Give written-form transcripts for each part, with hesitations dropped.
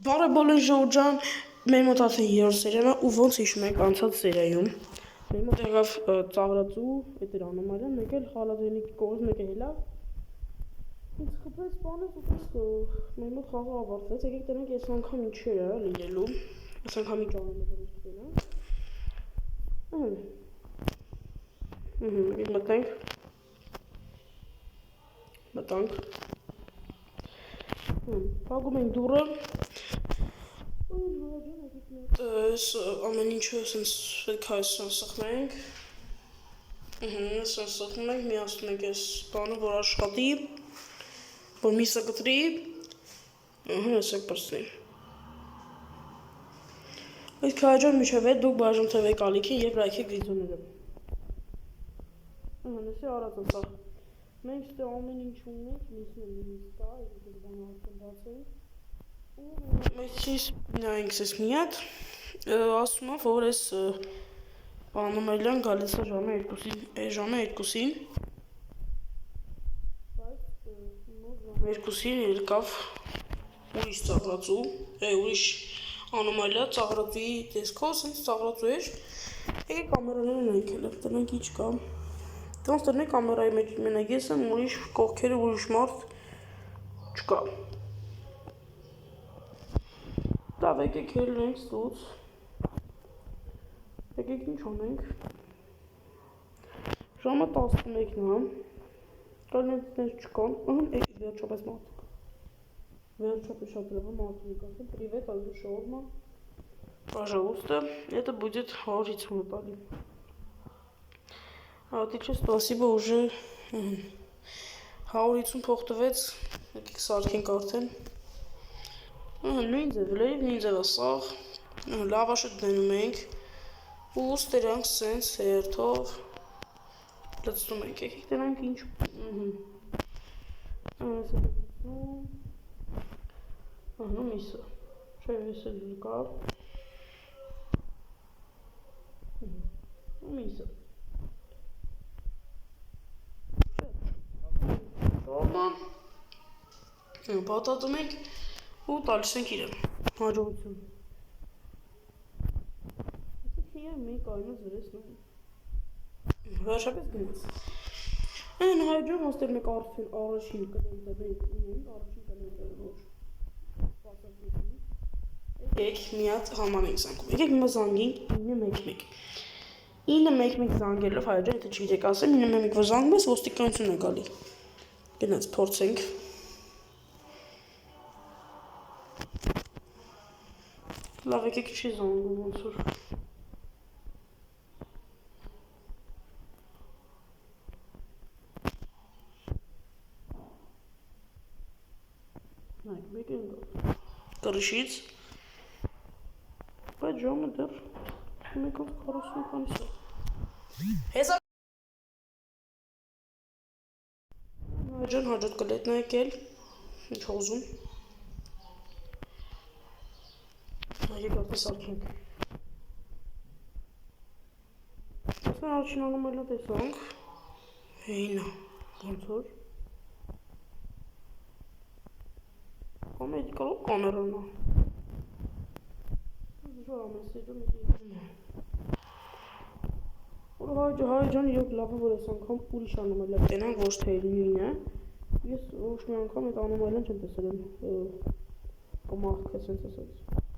Բարեբոլի ժողջան, մեր մոտ արդեն երրորդ սերիան է ու ոնց հիշում եք անցած սերիայում մեր մոտ եղավ ծաղրածու, էդ էր անոմալիան, մեկ էլ խալադայնիկի կողմից մեկը հելավ ինձ խփեց սպանեց ու տես մեր մոտ խաղը ավարտվեց, եկեք տնենք այս անգամ ինչ էր լինելու, այս անգամ ինչ անոմալիան մտանք փակում ենք դուռը այս ամեն ինչը սենց պետք է այսպես սխմենք այսպես սխմում ենք, միացնում ենք այս բանը, որ աշխատի, որ միսը կտրի, այսեք պրծնի այդ քաջոր միջև է դուք բաժում թվեք ալիքին և լայքեք վիդեոները նեսի արած ընծախ մենք ստե ամեն ինչ ունենք, միսն է միսկա, եկեք այս բանը արդեն բացենք Մեջից նայենք ես մի հատ, ասում է, որ ես անոմալիան գալիս է ժամը 2-ին, բայց 2-ին ելկավ ուրիշ ծաղրածու, ուրիշ անոմալիա ծաղրածուի տեսքով, սենց ծաղրածու էր, եկեք կամերաները նայենք էլ, տնենք ինչ կա, տոնց տնենք կամերայի մեջ մենակ ես եմ, ուրիշ կողքերը ուրիշ մարդ չկա Լավ, եկեք ելնենք ստուց, եկեք ինչ անենք, ժամը 11-ն է, կալնենք տենց չկան, վերջապես մարդիկ, վերջապես շատ լավը մարդիկ ասեմ, привет, Ալդուշովնա, пожалуйста, это будет 150 выпали. А ты че, спасибо, уже 150 փոխտվեց, եկեք սարքենք արդեն Նույն ձևլերիվ, նույն ձևասաղ, լավաշը դնում ենք ու ստերանք սենց հերթով լծնում ենք, եկեք դրանք ինչ Ահնու միսը, չէ ես էլ լկավ միսը Բատատում ենք ու տալիս ենք իրեն, հաջողություն Ասեք իրեն մեկ այնոց վրես նային Վերջապես գնից Են հայջում ոստեր մեկ առաջին կնենք ունենք, առաջին կնենք որ Եկեք միատ համան ենք զանգում, եկեք հիմա զանգենք 911 911 զանգելով հայջան, եթե չգիտեք ասեմ, 911 որ զանգում ես, ոստիկանություն է գալի Գնաց փորձենք Լավ եկեք չի զանգում ոնց որ Նայք մեկ են գալ կրշից բայց ժամը դեռ 1:40 քանիս է Հեսա Ջան հաջորդ կլետնա եկել ինչ ուզում Եկեք արդեն սարքենք Այսն առաջին անոմալիա տեսանք Հեինա ոնց որ Ամեդի կարող կամերանա Ժամ ես եջում Որ հայջան իրոք լավ է որ ես անգամ ուրիշ անոմալիա տենանք ոչ թե նույնը Ես ոչ մի անգամ այդ անոմալիան չեմ տեսել եմ կմաղթք է սենց ասած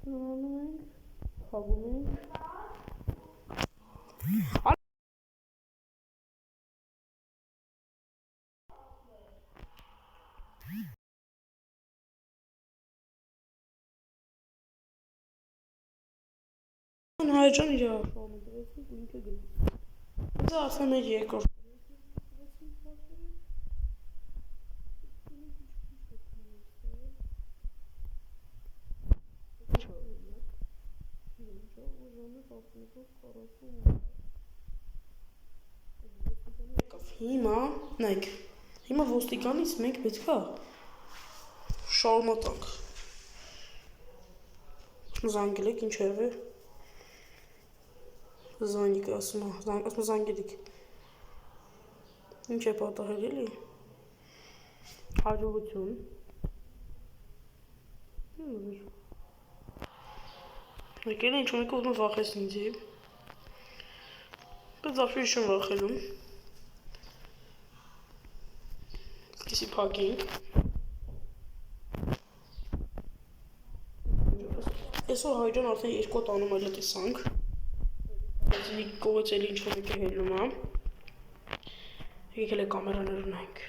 Նանում ենք, հագում ենք Հայջան իր աշխարհը դրեցինք ու ինքը գնաց Դա արդեն մեր երկրորդ Հիմա, նայք, հիմա ոստիկանից մենք պետք է շարունակենք Զանգել եք, ինչ երվ է Զանգիկ, ասում զանգելիք Ինչ է պատահել էլի Հաջողություն Եկել է ինչ-որ մեկը ուզում վախեցնի ինձ է։ Բայց ապշի չեմ վախելում։ Սկսի փակենք։ Այսօր հայրան արդեն երկու հատ անոմալիա տեսանք։ Բայց մի կողից էլի ինչ-որ մեկը հելնում է։ Եկել է կամերաներ ունենք։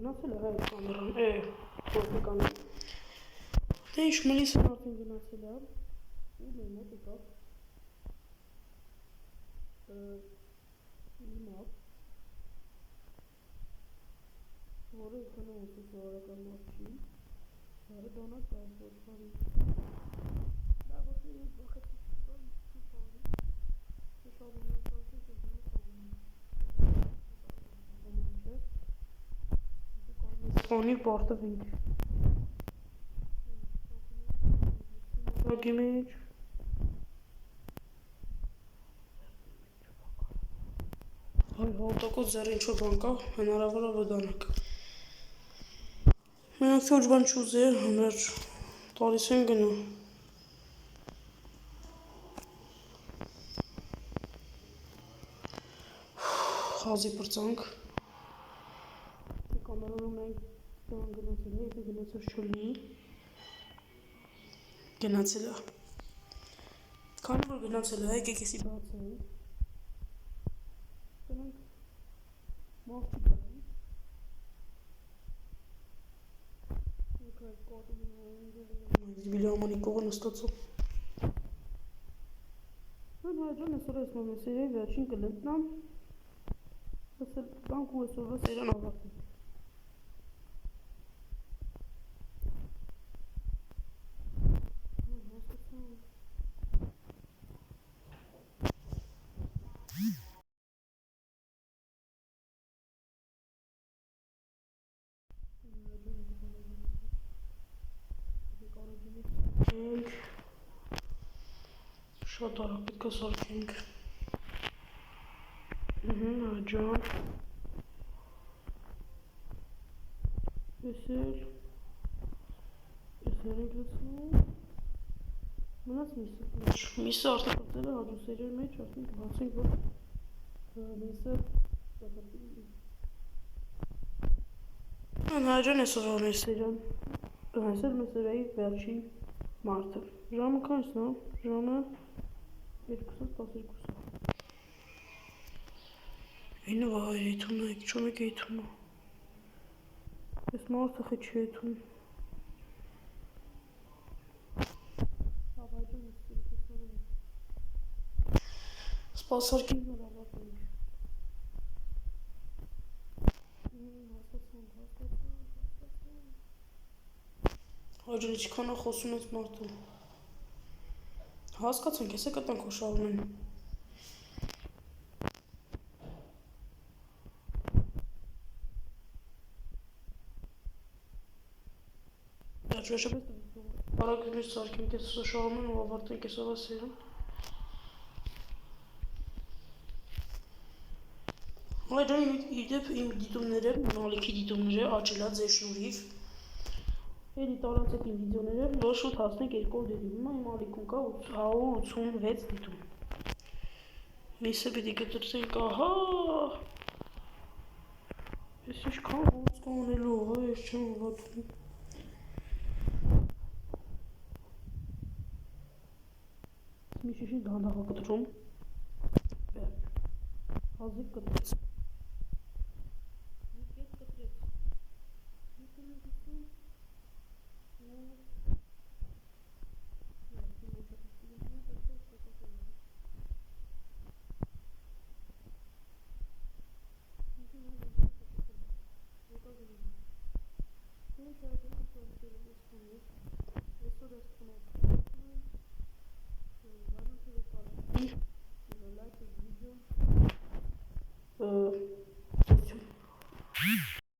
Գնացել է հայ կամերան, գործնականը։ Դե ինչ մլիսն արդեն գնացել է, ու մեր մոտ եկավ իմապ, որը եկանը ոսու սովորական մարդ չի, հարը դանակ կար ոչխարի։ Դա ոսի ես բախեցի չկար, շշարի Սպանի պարտվինք։ Ագի մեջ։ Հայ հատակոց ձեր ինչ-որ բան կա, հնարավոր է վդանակ։ Մենակ թե ոչ բան չուզեր, մեր տալիս են գնա։ Հազի պրծանք։ Կամերանում մենք դան գնացել է, եթե գնացել չլինի, գնացել է։ Քանի որ գնացել է, եկեք եսի բացել։ Դրանք մարդի գալի։ Եկա կոտում վիլյամանի կողը նստացող։ Mən հայջան այսօր այս մամեսերի վերջին կլենտնամ։ Ասել բանք ու այսօրվա սերան ավարտին։ Շատ արագ պետք է սարքենք։ Աջան։ Ես ենք լծնում։ Մնաց միսը։ Միսը արդեն պրծել է հաջու սերիայի մեջ, արդեն կբացենք, որ միսը պատրտի։ Աջան այսօր մեր սերիան։ Այսօր մեր սերիայի վերջին մարդը։ Ժամը քանչն է, ժամը 2:12։ Ինը վայր եթում է, չոմ եք եթում է։ Ես մարդը խի չի եթում։ Սպասարկին նոր ավատենք։ Հայջան իչքան է խոսում ես մարդը։ Հասկացանք, ես է կտանք հոշարում են։ Վերջապես արագ մեր սարքենք ես հոշարում են ու ավարտենք ես ավա սերան։ Հայջան իդեպ իմ դիտումները, նալիքի դիտումները աճելա ձեր շնորհիվ։ Էլի տարածեք իմ վիդեոները, որ շուտ հասնենք 2 դեպի, հիմա իմ ալիքում կա 186 դիտում։ Միսը պիտի կտրցենք, ահա։ Ես ինչքան ոնց կանելու, հա, ես չեմ հավատում։ Մի շիշի դանդաղ կտրում։ Վերջ։ Հազիվ կտրեց։